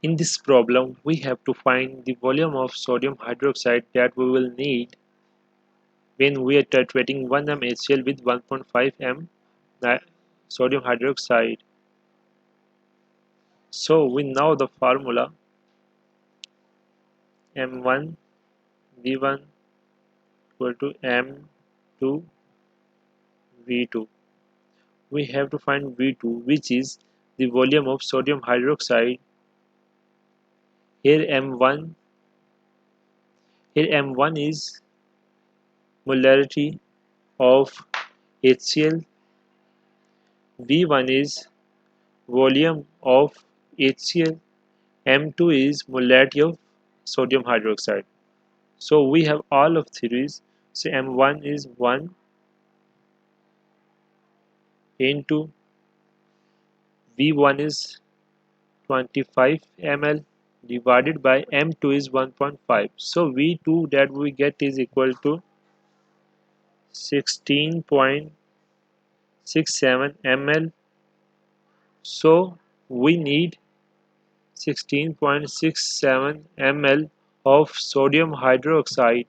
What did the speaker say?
In this problem, we have to find the volume of sodium hydroxide that we will need when we are titrating 1 mHCl with 1.5 m sodium hydroxide. So we know the formula M1 V1 equal to M2 V2. We have to find V2, which is the volume of sodium hydroxide. Here M1 Here M1 is molarity of HCl, V1 is volume of HCl, M2 is molarity of sodium hydroxide. So we have all of theories. So M1 is 1 into V1 is 25 ml divided by M2 is 1.5. So V2 that we get is equal to 16.67 ml. So we need 16.67 ml of sodium hydroxide